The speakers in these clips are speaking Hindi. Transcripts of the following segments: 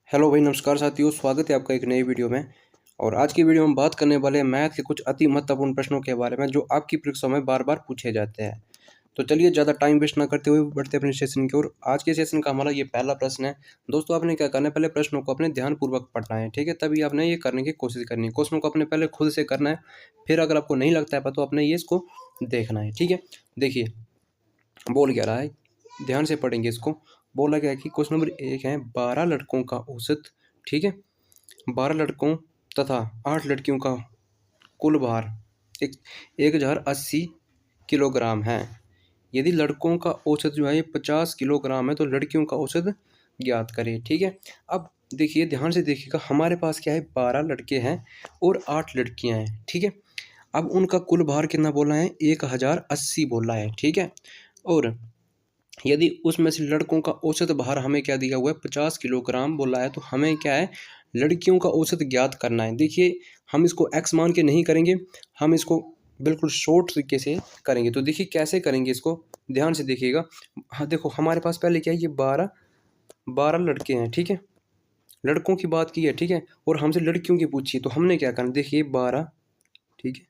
हेलो भाई, नमस्कार साथियों। स्वागत है आपका एक नई वीडियो में। और आज की वीडियो में हम बात करने वाले हैं मैथ के कुछ अति महत्वपूर्ण प्रश्नों के बारे में जो आपकी परीक्षाओं में बार बार पूछे जाते हैं। तो चलिए ज़्यादा टाइम वेस्ट ना करते हुए बढ़ते हैं अपने सेशन की ओर। आज के सेशन का हमारा ये पहला प्रश्न है। दोस्तों, आपने क्या करना है, पहले प्रश्नों को अपने ध्यानपूर्वक पढ़ना है, ठीक है। तभी आपने ये करने की कोशिश करनी है। क्वेश्चनों को अपने पहले खुद से करना है, फिर अगर आपको नहीं लगता है तो आपने ये इसको देखना है, ठीक है। देखिए बोल क्या रहा है, ध्यान से पढ़ेंगे इसको। बोला गया है कि क्वेश्चन नंबर 1 है, 12 लड़कों का औसत, ठीक है, 12 लड़कों तथा 8 लड़कियों का कुल भार एक 1080 किलोग्राम है। यदि लड़कों का औसत जो है ये 50 किलोग्राम है तो लड़कियों का औसत ज्ञात करें, ठीक है। अब देखिए, ध्यान से देखिएगा, हमारे पास क्या है, 12 लड़के हैं और 8 लड़कियां हैं, ठीक है। अब उनका कुल भार कितना बोला है, 1080 बोला है, ठीक है। और यदि उसमें से लड़कों का औसत भार हमें क्या दिया हुआ है, 50 किलोग्राम बोला है, तो हमें क्या है, लड़कियों का औसत ज्ञात करना है। देखिए, हम इसको एक्स मान के नहीं करेंगे, हम इसको बिल्कुल शॉर्ट तरीके से करेंगे। तो देखिए कैसे करेंगे इसको, ध्यान से देखिएगा। हाँ देखो, हमारे पास पहले क्या है, ये 12 लड़के हैं, ठीक है। लड़कों की बात की है, ठीक है, और हमसे लड़कियों की पूछी, तो हमने क्या करना, देखिए 12, ठीक है,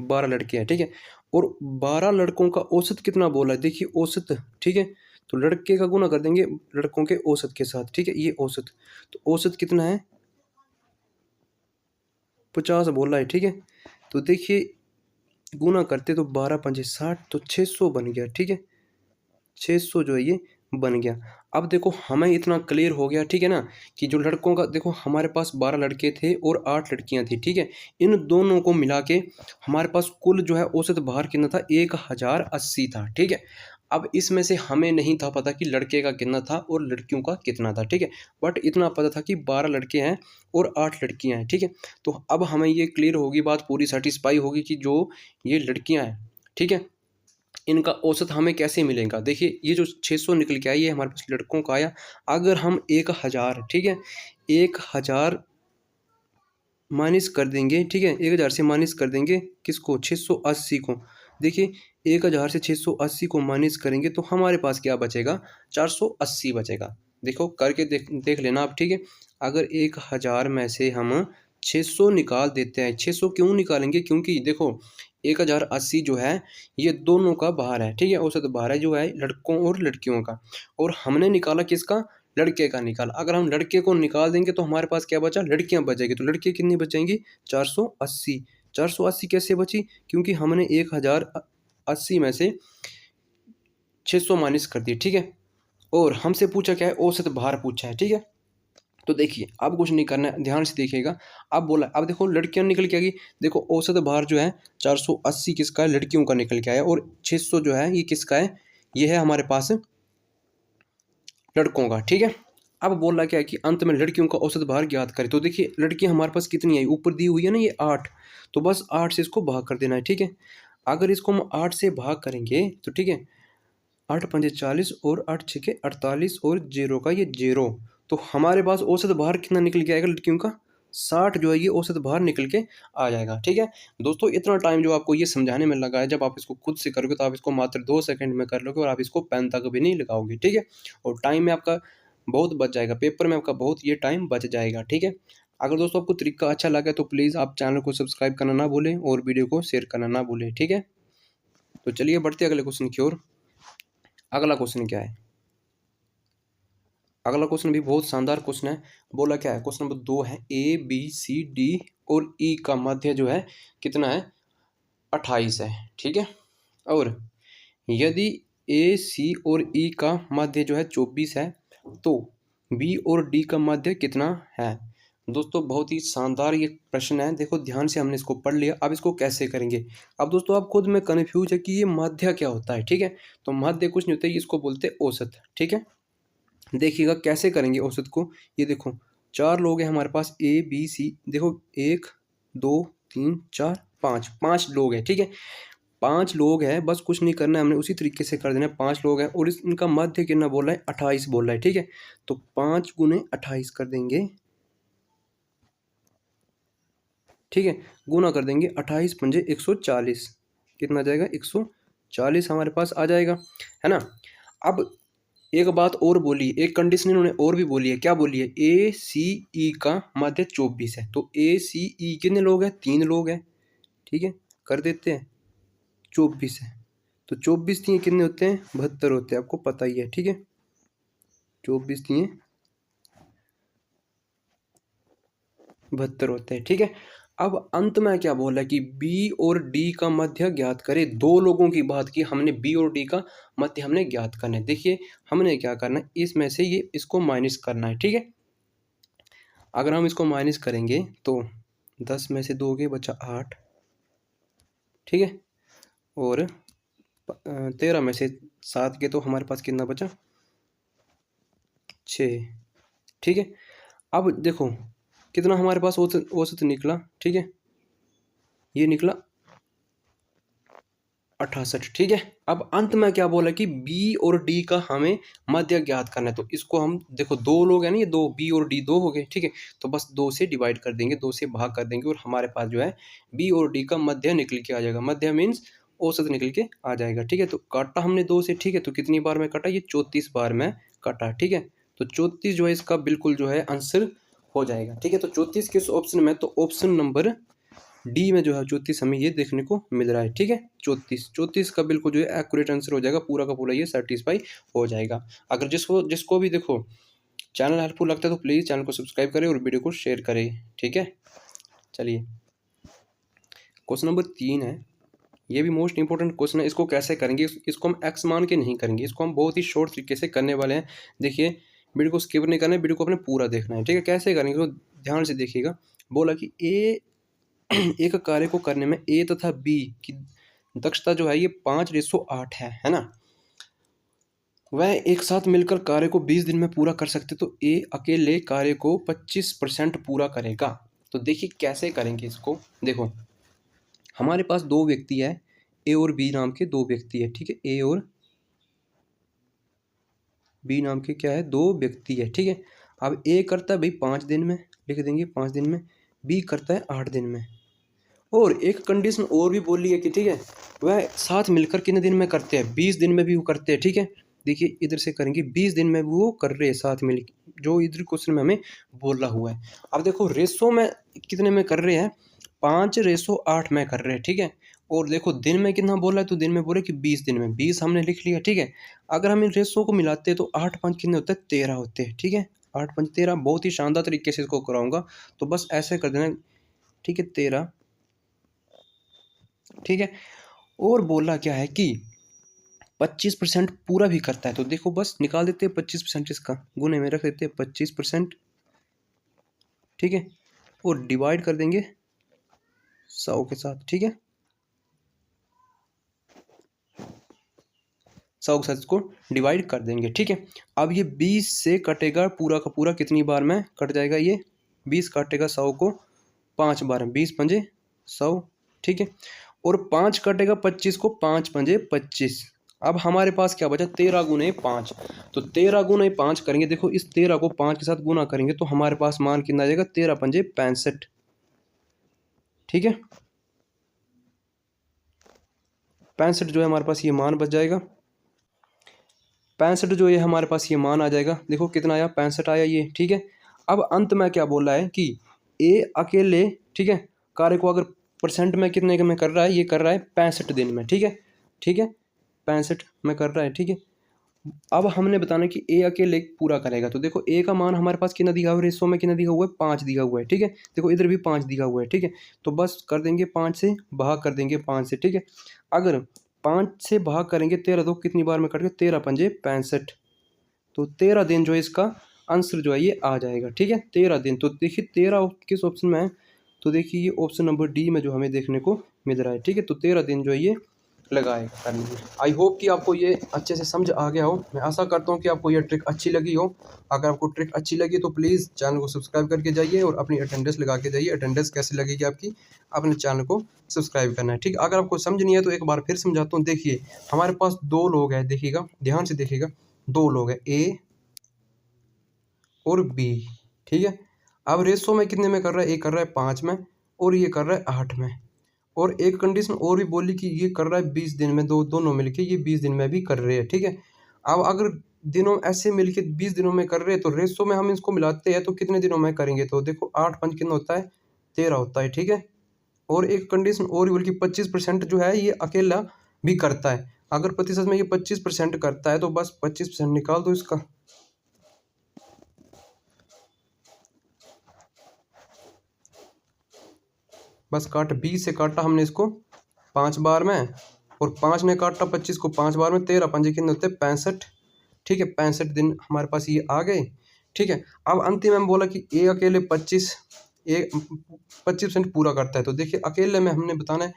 12 लड़के हैं, ठीक है। और 12 लड़कों का औसत कितना बोला है, देखिए औसत, ठीक है। तो लड़के का गुना कर देंगे लड़कों के औसत के साथ, ठीक है, ये औसत। तो औसत कितना है, 50 बोला है, ठीक है। तो देखिए गुना करते तो 12 पंजे 60, तो 600 बन गया, ठीक है। 600 जो है ये बन गया। अब देखो हमें इतना क्लियर हो गया, ठीक है ना, कि जो लड़कों का, देखो हमारे पास 12 लड़के थे और 8 लड़कियां थी, ठीक है। इन दोनों को मिला के हमारे पास कुल जो है औसत भार कितना था, 1080 था, ठीक है। अब इसमें से हमें नहीं था पता कि लड़के का कितना था और लड़कियों का कितना था, ठीक है। बट इतना पता था कि 12 लड़के हैं और 8 लड़कियां हैं, ठीक है। तो अब हमें ये क्लियर होगी, बात पूरी सेटिस्फाई होगी कि जो ये लड़कियां हैं, ठीक है, इनका औसत हमें कैसे मिलेगा। देखिए ये जो 600 निकल के आया, ये हमारे पास लड़कों का आया। अगर हम 1000, ठीक है, 1000 माइनस कर देंगे, ठीक है, 1000 से माइनस कर देंगे किसको, 680 को। देखिए 1000 से 680 को माइनस करेंगे तो हमारे पास क्या बचेगा, 480 बचेगा। देखो करके देख देख लेना आप, ठीक है। अगर 1000 में से हम 600 निकाल देते हैं, 600 क्यों निकालेंगे, क्योंकि देखो 1080 जो है ये दोनों का भार है, ठीक है, औसत भार है जो है लड़कों और लड़कियों का। और हमने निकाला किसका, लड़के का निकाला। अगर हम लड़के को निकाल देंगे तो हमारे पास क्या बचा, लड़कियां बचेगी। तो लड़कियां कितनी बचेंगी, 480। 480 कैसे बची, क्योंकि हमने 1080 में से 600 माइनस कर दिए, ठीक है। और हमसे पूछा क्या है, औसत भार पूछा है, ठीक है। तो देखिए अब कुछ नहीं करना है, ध्यान से देखिएगा। अब बोला, अब देखो लड़कियां निकल के आ गई। देखो औसत भार जो है 480 किसका है, लड़कियों का निकल के आया। और 600 जो है ये किसका है, ये है हमारे पास लड़कों का, ठीक है। अब बोल रहा क्या है कि अंत में लड़कियों का औसत भार ज्ञात करें। तो देखिए लड़कियां हमारे पास कितनी आई, ऊपर दी हुई है ना ये 8, तो बस 8 से इसको भाग कर देना है, ठीक है। अगर इसको हम 8 से भाग करेंगे तो ठीक है, 8 पंजे 40 और 8 छके 48 और जीरो का ये जीरो। तो हमारे पास औसत भार कितना निकल के आएगा लड़कियों का, 60 जो है ये औसत भार निकल के आ जाएगा, ठीक है। दोस्तों इतना टाइम जो आपको ये समझाने में लगा है, जब आप इसको खुद से करोगे तो आप इसको मात्र 2 सेकंड में कर लोगे और आप इसको पेन तक भी नहीं लगाओगे, ठीक है। और टाइम में आपका बहुत बच जाएगा, पेपर में आपका बहुत ये टाइम बच जाएगा, ठीक है। अगर दोस्तों आपको तरीका अच्छा लगा तो प्लीज़ आप चैनल को सब्सक्राइब करना ना भूलें और वीडियो को शेयर करना ना भूलें, ठीक है। तो चलिए बढ़ते अगले क्वेश्चन की ओर। अगला क्वेश्चन क्या है, अगला क्वेश्चन भी बहुत शानदार क्वेश्चन है। बोला क्या है, क्वेश्चन नंबर 2 है, ए बी सी डी और ई का मध्य जो है कितना है, 28 है, ठीक है। और यदि ए सी और ई का मध्य जो है 24 है तो बी और डी का मध्य कितना है। दोस्तों बहुत ही शानदार ये प्रश्न है। देखो ध्यान से हमने इसको पढ़ लिया, अब इसको कैसे करेंगे। अब दोस्तों आप खुद में कन्फ्यूज है कि ये मध्य क्या होता है, ठीक है। तो मध्य कुछ नहीं होता है, इसको बोलते हैं औसत, ठीक है। देखिएगा कैसे करेंगे औसत को। ये देखो 4 लोग हैं हमारे पास, ए बी सी, देखो 1 2 3 4 5, 5 लोग हैं, ठीक है। 5 लोग हैं, बस कुछ नहीं करना है, हमने उसी तरीके से कर देना है। 5 लोग हैं और इनका मध्य कितना बोला है, 28 बोला है, ठीक है। तो 5 गुने 28 कर देंगे, ठीक है, गुना कर देंगे 28 पंजे 140, कितना आ जाएगा, 140 हमारे पास आ जाएगा, है ना। अब एक बात और बोली, एक कंडीशन इन्होंने और भी बोली है। क्या बोली है? ए सी ई का मध्य 24 है। तो ए सी ई कितने लोग हैं? 3 लोग हैं। ठीक है, कर देते हैं। 24 है तो 24 तीन कितने होते हैं? 72 होते हैं, आपको पता ही है। ठीक है, 24 तीन 72 होते हैं। ठीक है, अब अंत में क्या बोला कि बी और डी का मध्य ज्ञात करे। दो लोगों की बात की हमने, बी और डी का मध्य हमने ज्ञात करना है। देखिए हमने क्या करना है, इसमें से ये इसको माइनस करना है। ठीक है, अगर हम इसको माइनस करेंगे तो 10 में से 2 गए, बचा 8। ठीक है, और 13 में से 7 गए तो हमारे पास कितना बचा? 6। ठीक है, अब देखो कितना हमारे पास औसत औसत निकला। ठीक है, ये निकला 68। ठीक है, अब अंत में क्या बोला कि बी और डी का हमें मध्य ज्ञात करना है। तो इसको हम देखो, दो लोग हैं ना, ये दो, बी और डी दो हो गए। ठीक है, तो बस 2 से डिवाइड कर देंगे, 2 से भाग कर देंगे और हमारे पास जो है बी और डी का मध्य निकल के आ जाएगा। मध्य मीन्स औसत निकल के आ जाएगा। ठीक है, तो काटा हमने 2 से। ठीक है, तो कितनी बार में कटा? ये 34 बार में कटा। ठीक है, तो 34 जो है इसका बिल्कुल जो है आंसर हो जाएगा। ठीक है, तो 34 किस ऑप्शन में? तो ऑप्शन नंबर डी में जो है 34 हमें ये देखने को मिल रहा है। ठीक है, 34 का बिल्कुल जो है एक्यूरेट आंसर हो जाएगा, पूरा का पूरा ये सेटिस्फाई हो जाएगा। अगर जिसको जिसको भी देखो चैनल हेल्पफुल लगता है तो प्लीज़ चैनल को सब्सक्राइब करें और वीडियो को शेयर करें। ठीक है, चलिए क्वेश्चन नंबर 3 है। ये भी मोस्ट इंपॉर्टेंट क्वेश्चन है। इसको कैसे करेंगे? इसको हम एक्स मान के नहीं करेंगे, इसको हम बहुत ही शॉर्ट तरीके से करने वाले हैं। देखिए वीडियो को स्किप नहीं करना है, वीडियो को अपने पूरा देखना है। ठीक है, कैसे करेंगे तो ध्यान से देखिएगा। बोला कि ए एक कार्य को करने में ए तथा बी की दक्षता जो है ये 5:8 है ना। वह एक साथ मिलकर कार्य को 20 दिन में पूरा कर सकते, तो ए अकेले कार्य को 25% पूरा करेगा। तो देखिए कैसे करेंगे इसको। देखो हमारे पास दो व्यक्ति है, ए और बी नाम के दो व्यक्ति है। ठीक है, ए और बी नाम के क्या है? दो व्यक्ति है। ठीक है, अब ए करता है भाई 5 दिन में, लिख देंगे 5 दिन में। बी करता है 8 दिन में। और एक कंडीशन और भी बोली है कि ठीक है वह साथ मिलकर कितने दिन में करते हैं? 20 दिन में भी वो करते हैं। ठीक है, देखिए इधर से करेंगे, 20 दिन में वो कर रहे हैं साथ मिल, जो इधर क्वेश्चन में हमें बोला हुआ है। अब देखो रेशो में कितने में कर रहे हैं? 5:8 में कर रहे हैं। ठीक है, और देखो दिन में कितना बोला है? तो दिन में बोले कि 20 दिन में, 20 हमने लिख लिया। ठीक है, अगर हम इन रेशो को मिलाते हैं तो 8 5 कितने होते हैं? 13 होते हैं। ठीक है, 8 5 13। बहुत ही शानदार तरीके से इसको कराऊंगा, तो बस ऐसे कर देना। ठीक है, 13। ठीक है, और बोला क्या है कि 25% पूरा भी करता है। तो देखो बस निकाल देते हैं 25%, इसका गुणे में रख देते हैं 25%। ठीक है, और डिवाइड कर देंगे 100 के साथ। ठीक है, 100 के साथ इसको डिवाइड कर देंगे। ठीक है, अब ये 20 से कटेगा पूरा का पूरा, कितनी बार में कट जाएगा? ये 20 काटेगा 100 को 5 बार में, 20 पंजे 100। ठीक है, और 5 कटेगा 25 को, 5 पंजे 25। अब हमारे पास क्या बचा? 13 गुने 5। तो 13 गुने 5 करेंगे। देखो इस 13 को 5 के साथ गुना करेंगे तो हमारे पास मान कितना आ जाएगा? 13 पंजे 65। ठीक है, 65 जो है हमारे पास ये मान बच जाएगा। 65 जो ये हमारे पास ये मान आ जाएगा। देखो कितना आया? 65 आया ये। ठीक है, अब अंत में क्या बोला है कि ए अकेले, ठीक है, कार्य को अगर परसेंट में कितने में कर रहा है? ये कर रहा है 65 दिन में। ठीक है, ठीक है, 65 में कर रहा है। ठीक है, अब हमने बताना कि ए अकेले पूरा करेगा। तो देखो ए का मान हमारे पास कितना दिया हुआ है? रेशो में कितना दिया हुआ है? 5 दिया हुआ है। ठीक है, देखो इधर भी 5 दिया हुआ है। ठीक है, तो बस कर देंगे 5 से भाग कर देंगे 5 से। ठीक है, अगर 5 से भाग करेंगे 13 तो कितनी बार में कट गए? 13 पंजे 65। तो 13 दिन जो है इसका आंसर जो है ये आ जाएगा। ठीक है, 13 दिन। तो देखिए 13 किस ऑप्शन में है? तो देखिए ये ऑप्शन नंबर डी में जो हमें देखने को मिल रहा है। ठीक है, तो 13 दिन जो है ये लगाएगा करने में। आई होप कि आपको ये अच्छे से समझ आ गया हो। मैं आशा करता हूँ कि आपको ये ट्रिक अच्छी लगी हो। अगर आपको ट्रिक अच्छी लगी तो प्लीज़ चैनल को सब्सक्राइब करके जाइए और अपनी अटेंडेंस लगा के जाइए। अटेंडेंस कैसी लगेगी आपकी? अपने चैनल को सब्सक्राइब करना है। ठीक है, अगर आपको समझ नहीं है तो एक बार फिर समझाता हूँ। देखिए हमारे पास दो लोग हैं, देखिएगा ध्यान से देखिएगा। दो लोग हैं, ए और बी। ठीक है, अब रेशो में कितने में कर रहा है? ए कर रहा है 5 में और ये कर रहा है 8 में। और एक कंडीशन और भी बोली कि ये कर रहा है 20 दिन में, दोनों मिलके ये 20 दिन में भी कर रहे हैं। ठीक है, अब अगर दिनों ऐसे मिलके 20 दिनों में कर रहे हैं, तो रेशो में हम इसको मिलाते हैं तो कितने दिनों में करेंगे? तो देखो 8 5 कितना होता है? 13 होता है, ठीक है। और एक कंडीशन और, बल्कि 25% जो है ये अकेला भी करता है। अगर प्रतिशत में ये 25% करता है तो बस 25% निकाल दो इसका। बस काट, 20 से काटा हमने इसको 5 बार में, और 5 ने काटा 25 को 5 बार में, 13 पंजे कितने होते हैं? 65, ठीक है। 65 दिन हमारे पास ये आ गए, ठीक है। अब अंतिम में बोला कि ए अकेले 25% पूरा करता है, तो देखिए अकेले में हमने बताना है।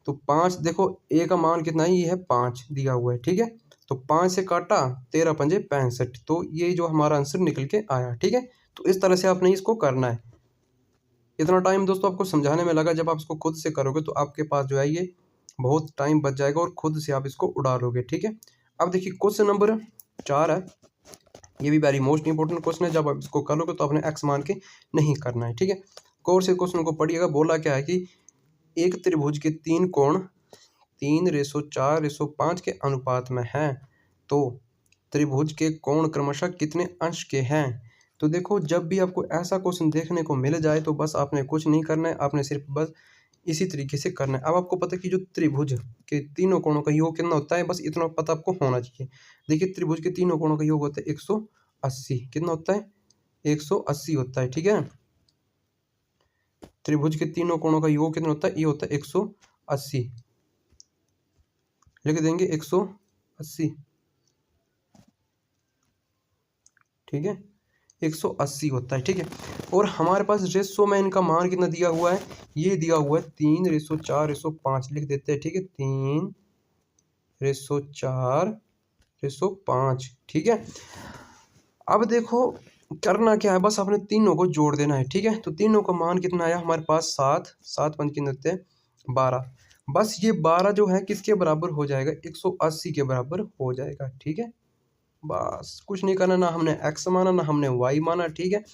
तो 5, देखो ए का मान कितना है? ये है 5 दिया हुआ है, ठीक है। तो 5 से काटा, 13 पंजे 65, तो ये जो हमारा आंसर निकल के आया, ठीक है। तो इस तरह से आपने इसको करना है। इतना टाइम दोस्तों आपको समझाने में लगा, जब आप इसको खुद से करोगे तो आपके पास जो है ये बहुत टाइम बच जाएगा और खुद से आप इसको उड़ा लोगे, ठीक है। अब देखिए क्वेश्चन नंबर 4 है, ये भी वेरी मोस्ट इंपॉर्टेंट क्वेश्चन है। जब आप इसको करोगे तो आपने एक्स मान के नहीं करना है, ठीक है। गौर से क्वेश्चन को पढ़िएगा। बोला क्या है कि एक त्रिभुज के 3 कोण 3:4:5 के अनुपात में हैं, तो त्रिभुज के कोण क्रमशः कितने अंश के हैं? तो देखो जब भी आपको ऐसा क्वेश्चन देखने को मिल जाए तो बस आपने कुछ नहीं करना है, आपने सिर्फ बस इसी तरीके से करना है। अब आपको पता है कि जो त्रिभुज के तीनों कोणों का योग कितना होता है, बस इतना पता आपको होना चाहिए। देखिए त्रिभुज के तीनों कोणों का योग होता है 180। कितना होता है? 180 होता है, ठीक है। त्रिभुज के तीनों कोणों का योग कितना होता है? ये होता है 180। लिख देंगे 180, ठीक है। 180 होता है, ठीक है। और हमारे पास रेशो में इनका मान कितना दिया हुआ है? ये दिया हुआ है 3:4:5 लिख देते हैं, ठीक है। 3:4:5, ठीक है। अब देखो करना क्या है, बस आपने तीनों को जोड़ देना है, ठीक है। तो तीनों का मान कितना आया हमारे पास? 7 7 पंच कितने होते हैं? 12। बस ये 12 जो है किसके बराबर हो जाएगा? 180 के बराबर हो जाएगा, ठीक है। बस कुछ नहीं करना, ना हमने एक्स माना ना हमने वाई माना, ठीक है।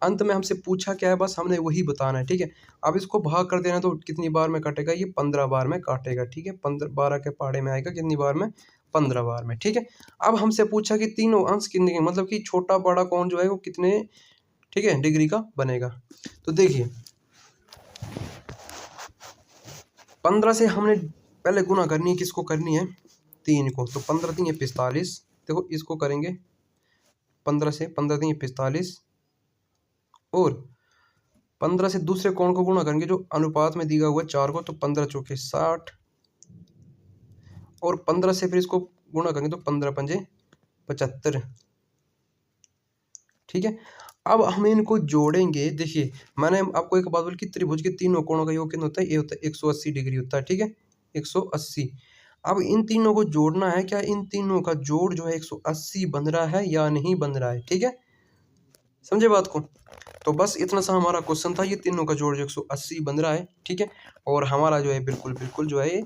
अंत में हमसे पूछा क्या है, बस हमने वही बताना है, ठीक है। अब इसको भाग कर देना तो कितनी बार में काटेगा? ये 15 बार में काटेगा, ठीक है। 12 के पहाड़े में आएगा कितनी बार में? 15 बार में, ठीक है। अब हमसे पूछा कि तीनों अंश कितने के, मतलब कि छोटा बड़ा कौन जो है वो कितने, ठीक है, डिग्री का बनेगा। तो देखिए 15 से हमने पहले गुना करनी है, किसको करनी है? 3 को। तो 15 3 45। देखो इसको करेंगे 15 से, 15 3 45, और 15 से दूसरे कोण को गुणा करेंगे जो अनुपात में दिया हुआ है 4 को, तो 15 चौके 60, और 15 से फिर इसको गुणा करेंगे तो 15 पंजे 75, ठीक है। अब हम इनको जोड़ेंगे। देखिए मैंने आपको एक बात बोली कि त्रिभुज के तीनों कोणों का योग कितना होता है? ये होता है 180 डिग्री होता है, ठीक है। 180। अब इन तीनों को जोड़ना है, क्या इन तीनों का जोड़ जो है 180 बन रहा है या नहीं बन रहा है, ठीक है। समझे बात को? तो बस इतना सा हमारा क्वेश्चन था, ये तीनों का जोड़ जो 180 बन रहा है, ठीक है। और हमारा जो है बिल्कुल बिल्कुल जो है ये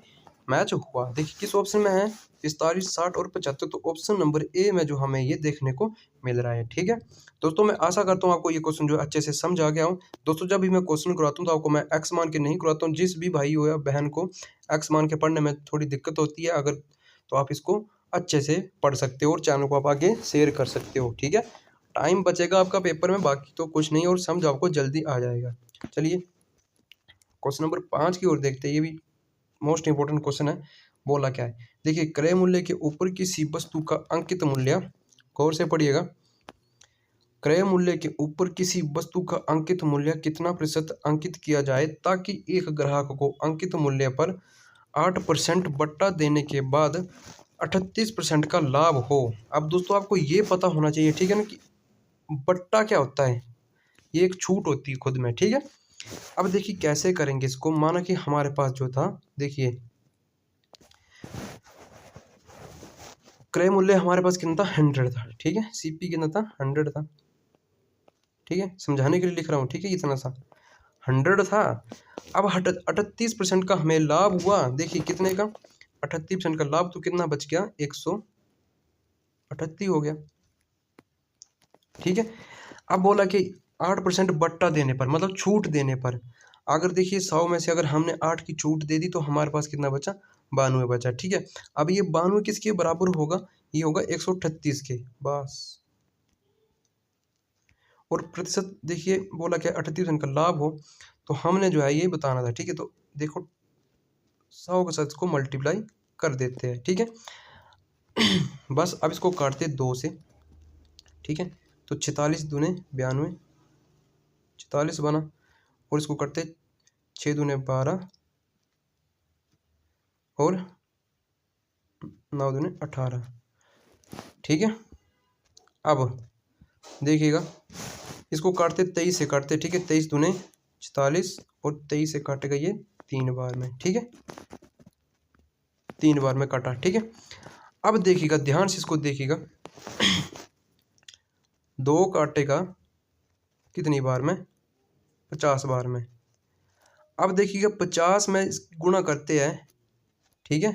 मैच हुआ। देखिए किस ऑप्शन में है? 45 60 और 75, तो ऑप्शन नंबर ए में जो हमें ये देखने को मिल रहा है, ठीक है। दोस्तों मैं आशा करता हूँ आपको ये क्वेश्चन जो अच्छे से समझ आ गया हूँ। दोस्तों जब भी मैं क्वेश्चन करवाता हूँ तो आपको मैं एक्स मान के नहीं करवाता हूँ। जिस भी भाई हो या बहन को एक्स मान के पढ़ने में थोड़ी दिक्कत होती है अगर, तो आप इसको अच्छे से पढ़ सकते हो और चैनल को आप आगे शेयर कर सकते हो, ठीक है। टाइम बचेगा आपका पेपर में, बाकी तो कुछ नहीं, और समझ आपको जल्दी आ जाएगा। चलिए क्वेश्चन नंबर 5 की ओर देखते हैं। ये भी मोस्ट इंपॉर्टेंट क्वेश्चन है। बोला क्या है? देखिए क्रय मूल्य के ऊपर किसी वस्तु का अंकित मूल्य, गौर से पढ़िएगा, क्रय मूल्य के ऊपर किसी वस्तु का अंकित मूल्य कितना प्रतिशत अंकित किया जाए ताकि एक ग्राहक को अंकित मूल्य पर 8% बट्टा देने के बाद 38% का लाभ हो। अब दोस्तों आपको ये पता होना चाहिए, ठीक है ना, कि बट्टा क्या होता है। ये एक छूट होती है खुद में, ठीक है। अब देखिए कैसे करेंगे इसको। माना कि हमारे पास जो था, देखिए क्रय मूल्य हमारे पास कितना था? 100 था, ठीक है। सीपी कितना था? 100 था, ठीक है। समझाने के लिए लिख रहा हूँ, ठीक है। इतना सा 100 था। अब 38% का हमें लाभ हुआ। देखिए कितने का? 38% का लाभ, तो कितना बच गया? 138 हो गया, ठीक है। अब बोला कि 8% बट्टा देने पर, मतलब छूट देने पर, अगर देखिए 100 में से अगर हमने 8 की छूट दे दी तो हमारे पास कितना बचा? 92 बचा, ठीक है। अब ये 92 किसके बराबर होगा? ये होगा 138 के बस। और प्रतिशत देखिए बोला क्या 38% का लाभ हो, तो हमने जो है ये बताना था, ठीक है। तो देखो 100 के साथ इसको मल्टीप्लाई कर देते हैं, ठीक है। बस अब इसको काटते 2 से, ठीक है। तो 46 दूने 92, 46 बना। और इसको करते 6 दूने 12 और 9 दूने 18, ठीक है। अब देखिएगा इसको काटते 23 से काटते, ठीक है। 23 दूने 44 और 23 से काटेगा ये 3 बार में, ठीक है। 3 बार में काटा, ठीक है। अब देखिएगा ध्यान से इसको देखिएगा 2 काटेगा कितनी बार में, 50 बार में। अब देखिएगा 50 में गुणा करते हैं, ठीक है।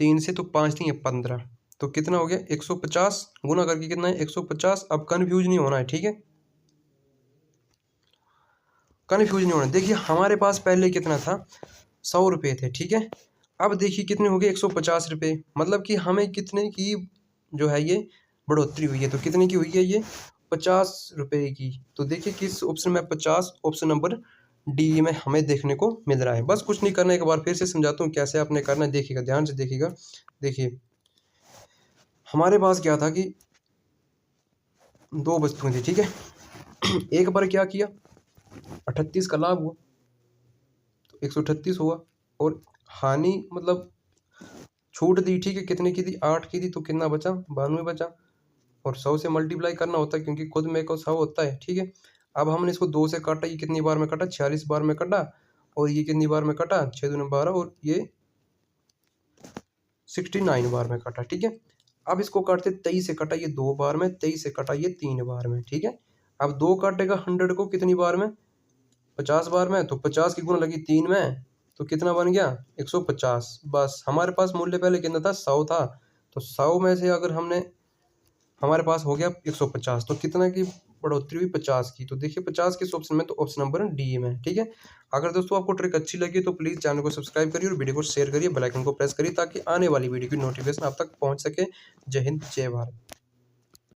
3 से तो 5 नहीं है 15, तो कितना हो गया 150 गुना करके कितना है 150। अब कन्फ्यूज नहीं होना है, ठीक है, कन्फ्यूज नहीं होना। देखिए हमारे पास पहले कितना था 100 रुपये थे, ठीक है। अब देखिए कितने हो गए 150 रुपये, मतलब कि हमें कितने की जो है ये बढ़ोतरी हुई है। तो कितने की हुई है ये 50 रुपये की। तो देखिए किस ऑप्शन में 50, ऑप्शन नंबर डी में हमें देखने को मिल रहा है। बस कुछ नहीं करना है, एक बार फिर से समझाता हूँ कैसे आपने करना है। देखिएगा ध्यान से देखिएगा। देखिए हमारे पास क्या था कि 2 वस्तुएं थी, ठीक है। एक बार क्या किया 38 का लाभ हुआ तो 138 हुआ, और हानि मतलब छूट दी, ठीक है। कितने की थी 8 की थी, तो कितना बचा 92 बचा। और 100 से मल्टीप्लाई करना होता है क्योंकि खुद में को 100 होता है, ठीक है। अब हमने इसको 2 से काटा, ये कितनी बार में काटा 46 बार में काटा। और ये कितनी बार में काटा 6 दूनी 12 और ये 69 बार में काटा, ठीक है। अब इसको काटते 23 से काटा ये 2 बार में, 23 से काटा ये 3 बार में, ठीक है। अब 2 काटेगा 100 को कितनी बार में 50 बार में, तो 50 की गुणा लगी 3 में, तो कितना बन गया 150। बस हमारे पास मूल्य पहले कितना था 100 था, तो 100 में से अगर हमने हमारे पास हो गया 150, तो कितना की बढ़ोतरी हुई 50 की। तो देखिए 50 किस ऑप्शन में, तो ऑप्शन नंबर डी में, ठीक है। अगर दोस्तों आपको ट्रिक अच्छी लगी तो प्लीज़ चैनल को सब्सक्राइब करिए और वीडियो को शेयर करिए, बेल आइकन को प्रेस करिए ताकि आने वाली वीडियो की नोटिफिकेशन आप तक पहुंच सके। जय हिंद, जय भारत।